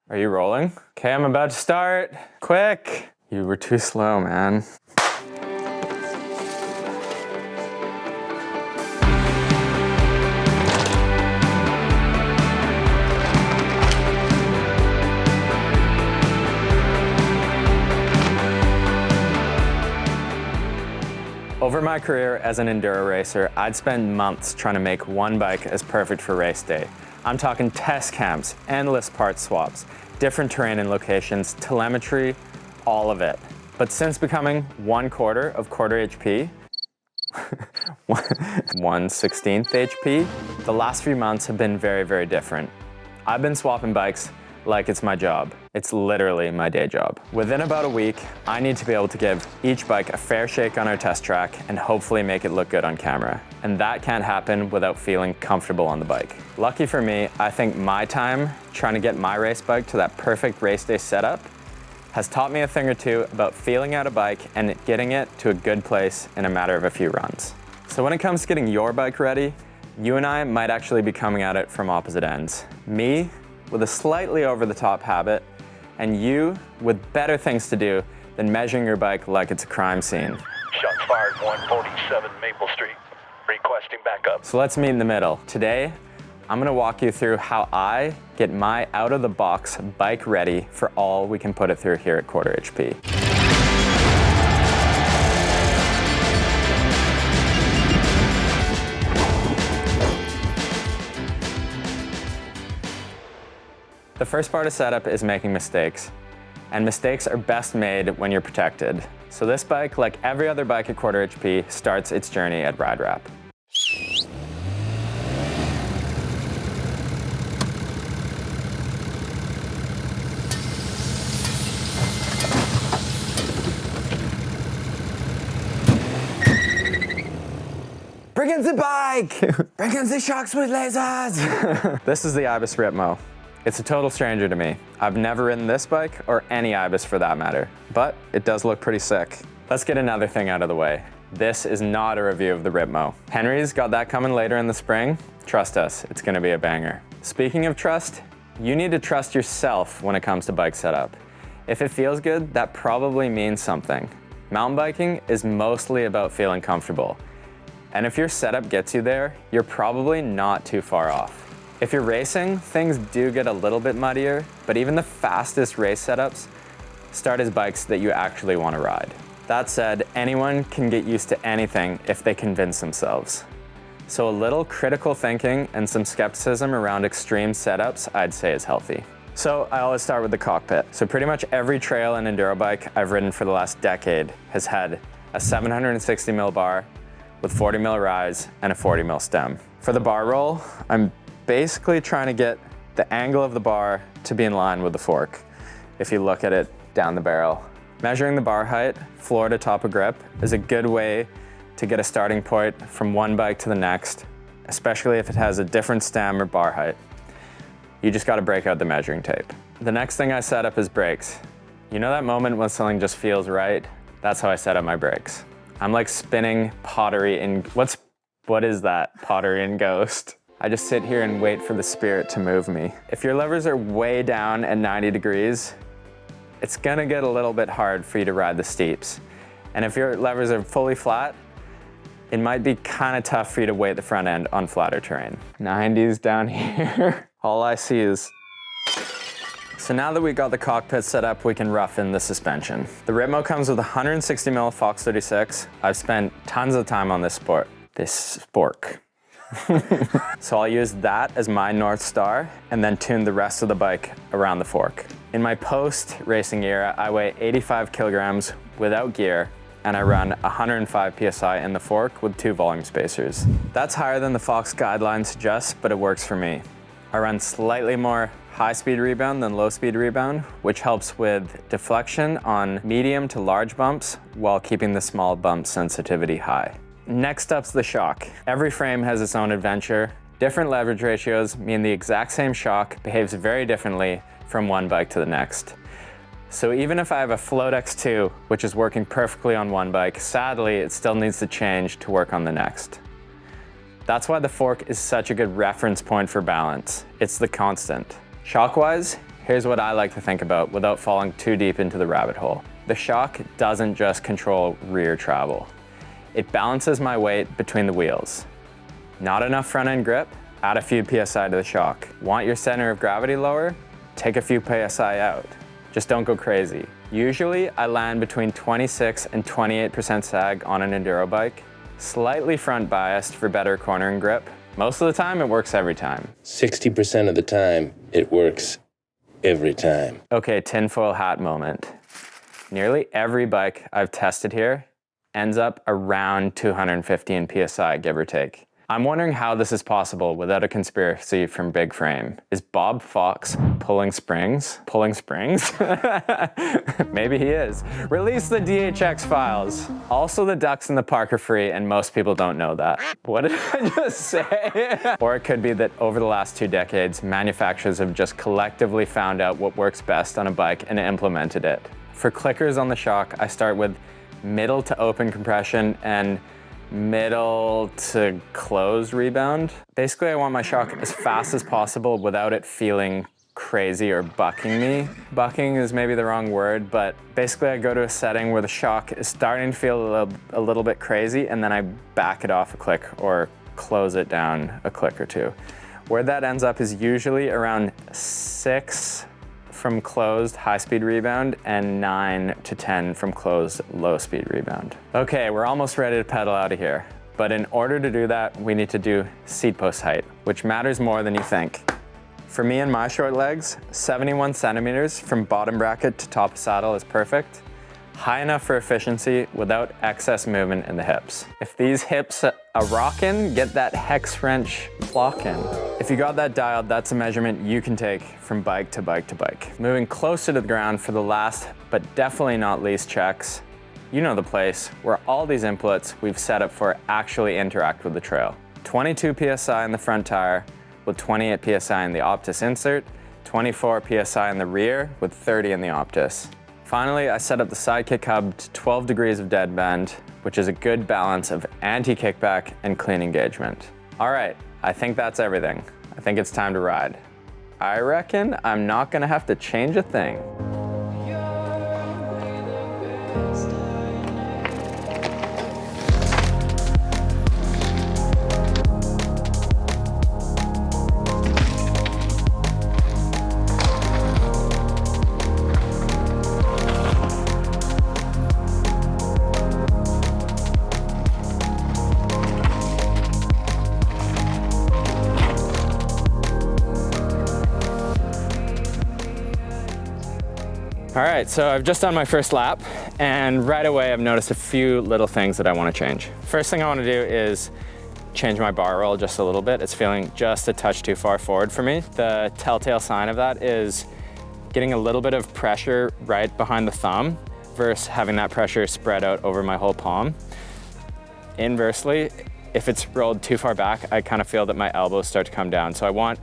Are you rolling? Okay, I'm about to start. Quick! You were too slow, man. Over my career as an enduro racer, I'd spend months trying to make one bike as perfect for race day. I'm talking test camps, endless part swaps, different terrain and locations, telemetry, all of it. But since becoming 1/4 of QuarterHP, 1/16 HP, the last few months have been very, very different. I've been swapping bikes like it's my job. It's literally my day job. Within about a week, I need to be able to give each bike a fair shake on our test track and hopefully make it look good on camera. And that can't happen without feeling comfortable on the bike. Lucky for me, I think my time trying to get my race bike to that perfect race day setup has taught me a thing or two about feeling out a bike and getting it to a good place in a matter of a few runs. So when it comes to getting your bike ready, you and I might actually be coming at it from opposite ends. Me, with a slightly over-the-top habit, and you with better things to do than measuring your bike like it's a crime scene. Shots fired, 147 Maple Street. Requesting backup. So let's meet in the middle. Today, I'm gonna walk you through how I get my out-of-the-box bike ready for all we can put it through here at QuarterHP. The first part of setup is making mistakes. And mistakes are best made when you're protected. So this bike, like every other bike at QuarterHP, starts its journey at ride wrap. Bring in the bike! Bring in the shocks with lasers! This is the Ibis Ripmo. It's a total stranger to me. I've never ridden this bike, or any Ibis for that matter, but it does look pretty sick. Let's get another thing out of the way. This is not a review of the Ripmo. Henry's got that coming later in the spring. Trust us, it's gonna be a banger. Speaking of trust, you need to trust yourself when it comes to bike setup. If it feels good, that probably means something. Mountain biking is mostly about feeling comfortable. And if your setup gets you there, you're probably not too far off. If you're racing, things do get a little bit muddier, but even the fastest race setups start as bikes that you actually want to ride. That said, anyone can get used to anything if they convince themselves. So a little critical thinking and some skepticism around extreme setups, I'd say is healthy. So I always start with the cockpit. So pretty much every trail and enduro bike I've ridden for the last decade has had a 760 mil bar with 40 mil rise and a 40 mil stem. For the bar roll, I'm basically trying to get the angle of the bar to be in line with the fork, if you look at it down the barrel. Measuring the bar height, floor to top of grip, is a good way to get a starting point from one bike to the next, especially if it has a different stem or bar height. You just gotta break out the measuring tape. The next thing I set up is brakes. You know that moment when something just feels right? That's how I set up my brakes. I'm like spinning pottery in, what is that? Pottery in Ghost. I just sit here and wait for the spirit to move me. If your levers are way down at 90 degrees, it's gonna get a little bit hard for you to ride the steeps. And if your levers are fully flat, it might be kind of tough for you to weight the front end on flatter terrain. 90s down here. All I see is... So now that we got the cockpit set up, we can rough in the suspension. The Ripmo comes with 160 mil Fox 36. I've spent tons of time on this spork. So I'll use that as my North Star and then tune the rest of the bike around the fork. In my post-racing era, I weigh 85 kilograms without gear and I run 105 PSI in the fork with 2 volume spacers. That's higher than the Fox guideline suggests, but it works for me. I run slightly more high-speed rebound than low-speed rebound, which helps with deflection on medium to large bumps while keeping the small bump sensitivity high. Next up's the shock. Every frame has its own adventure. Different leverage ratios mean the exact same shock behaves very differently from one bike to the next. So even if I have a Float X2, which is working perfectly on one bike, sadly, it still needs to change to work on the next. That's why the fork is such a good reference point for balance. It's the constant. Shock-wise, Here's what I like to think about without falling too deep into the rabbit hole. The shock doesn't just control rear travel. It balances my weight between the wheels. Not enough front end grip? Add a few PSI to the shock. Want your center of gravity lower? Take a few PSI out. Just don't go crazy. Usually I land between 26 and 28% sag on an enduro bike, slightly front biased for better cornering grip. Most of the time it works every time. 60% of the time it works every time. Okay, tinfoil hat moment. Nearly every bike I've tested here ends up around 215 PSI, give or take. I'm wondering how this is possible without a conspiracy from Big Frame. Is Bob Fox pulling springs? Pulling springs? Maybe he is. Release the DHX files. Also, the ducks in the park are free, and most people don't know that. What did I just say? Or it could be that over the last 2 decades, manufacturers have just collectively found out what works best on a bike and implemented it. For clickers on the shock, I start with middle to open compression and middle to close rebound. Basically, I want my shock as fast as possible without it feeling crazy or bucking me. Bucking is maybe the wrong word, but basically I go to a setting where the shock is starting to feel a little bit crazy, and then I back it off a click or close it down a click or two. Where that ends up is usually around 6 from closed high-speed rebound and 9 to 10 from closed low-speed rebound. Okay, we're almost ready to pedal out of here. But in order to do that, we need to do seat post height, which matters more than you think. For me and my short legs, 71 centimeters from bottom bracket to top of saddle is perfect. High enough for efficiency without excess movement in the hips. If these hips are rockin', get that hex wrench blockin'. If you got that dialed, that's a measurement you can take from bike to bike to bike. Moving closer to the ground for the last, but definitely not least checks. You know the place where all these inputs we've set up for actually interact with the trail. 22 PSI in the front tire with 28 PSI in the Optus insert, 24 PSI in the rear with 30 in the Optus. Finally, I set up the sidekick hub to 12 degrees of dead bend, which is a good balance of anti-kickback and clean engagement. All right, I think that's everything. I think it's time to ride. I reckon I'm not gonna have to change a thing. All right, so I've just done my first lap, and right away I've noticed a few little things that I want to change. First thing I want to do is change my bar roll just a little bit. It's feeling just a touch too far forward for me. The telltale sign of that is getting a little bit of pressure right behind the thumb versus having that pressure spread out over my whole palm. Inversely, if it's rolled too far back, I kind of feel that my elbows start to come down. So I want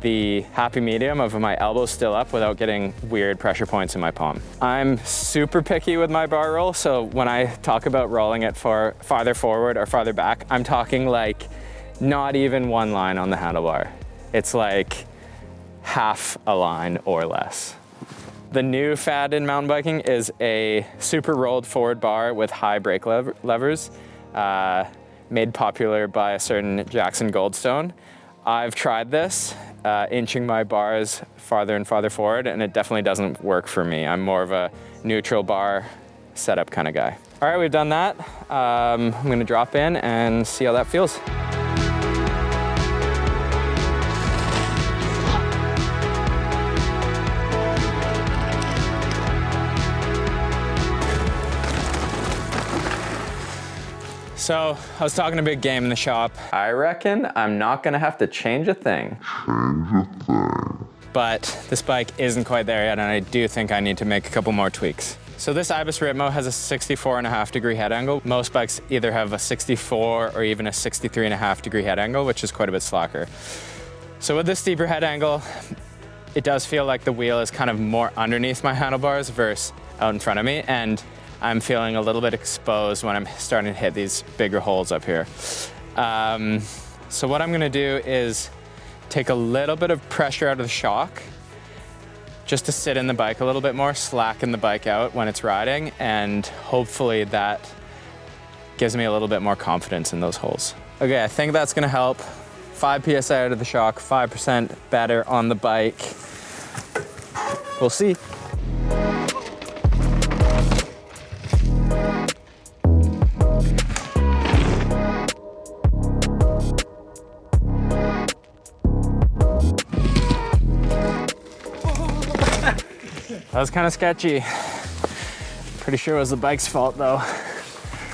the happy medium of my elbows still up without getting weird pressure points in my palm. I'm super picky with my bar roll, so when I talk about rolling it farther forward or farther back, I'm talking like not even one line on the handlebar. It's like half a line or less. The new fad in mountain biking is a super rolled forward bar with high brake levers, made popular by a certain Jackson Goldstone. I've tried this, inching my bars farther and farther forward, and it definitely doesn't work for me. I'm more of a neutral bar setup kind of guy. All right, we've done that. I'm gonna drop in and see how that feels. So I was talking a big game in the shop. I reckon I'm not gonna have to change a thing. But this bike isn't quite there yet, and I do think I need to make a couple more tweaks. So this Ibis Ritmo has a 64.5 degree head angle. Most bikes either have a 64 or even a 63.5 degree head angle, which is quite a bit slacker. So with this steeper head angle, it does feel like the wheel is kind of more underneath my handlebars versus out in front of me, and I'm feeling a little bit exposed when I'm starting to hit these bigger holes up here. So what I'm gonna do is take a little bit of pressure out of the shock just to sit in the bike a little bit more, slacken the bike out when it's riding, and hopefully that gives me a little bit more confidence in those holes. Okay, I think that's gonna help. 5 PSI out of the shock, 5% better on the bike. We'll see. That was kind of sketchy. Pretty sure it was the bike's fault though.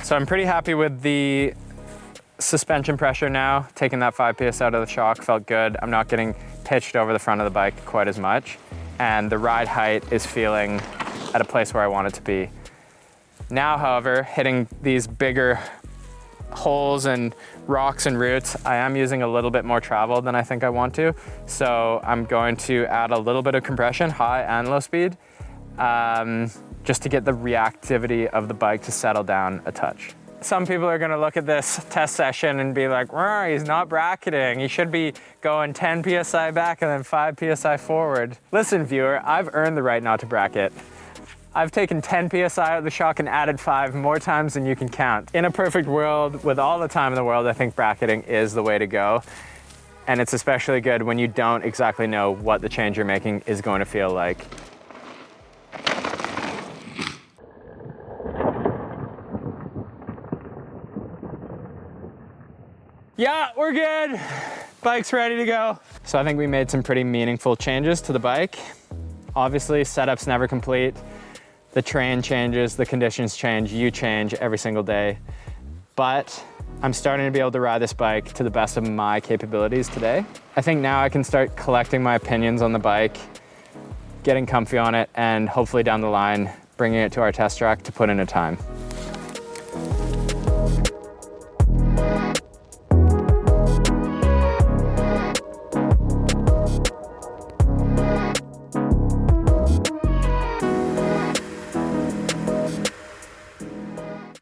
So I'm pretty happy with the suspension pressure now. Taking that 5 PSI out of the shock felt good. I'm not getting pitched over the front of the bike quite as much. And the ride height is feeling at a place where I want it to be. Now, however, hitting these bigger holes and rocks and roots, I am using a little bit more travel than I think I want to. So I'm going to add a little bit of compression, high and low speed, just to get the reactivity of the bike to settle down a touch. Some people are gonna look at this test session and be like, he's not bracketing. He should be going 10 PSI back and then 5 PSI forward. Listen, viewer, I've earned the right not to bracket. I've taken 10 PSI out of the shock and added 5 more times than you can count. In a perfect world, with all the time in the world, I think bracketing is the way to go. And it's especially good when you don't exactly know what the change you're making is going to feel like. Yeah, we're good. Bike's ready to go. So I think we made some pretty meaningful changes to the bike. Obviously, setup's never complete. The terrain changes, the conditions change, you change every single day. But I'm starting to be able to ride this bike to the best of my capabilities today. I think now I can start collecting my opinions on the bike, getting comfy on it, and hopefully down the line, bringing it to our test track to put in a time.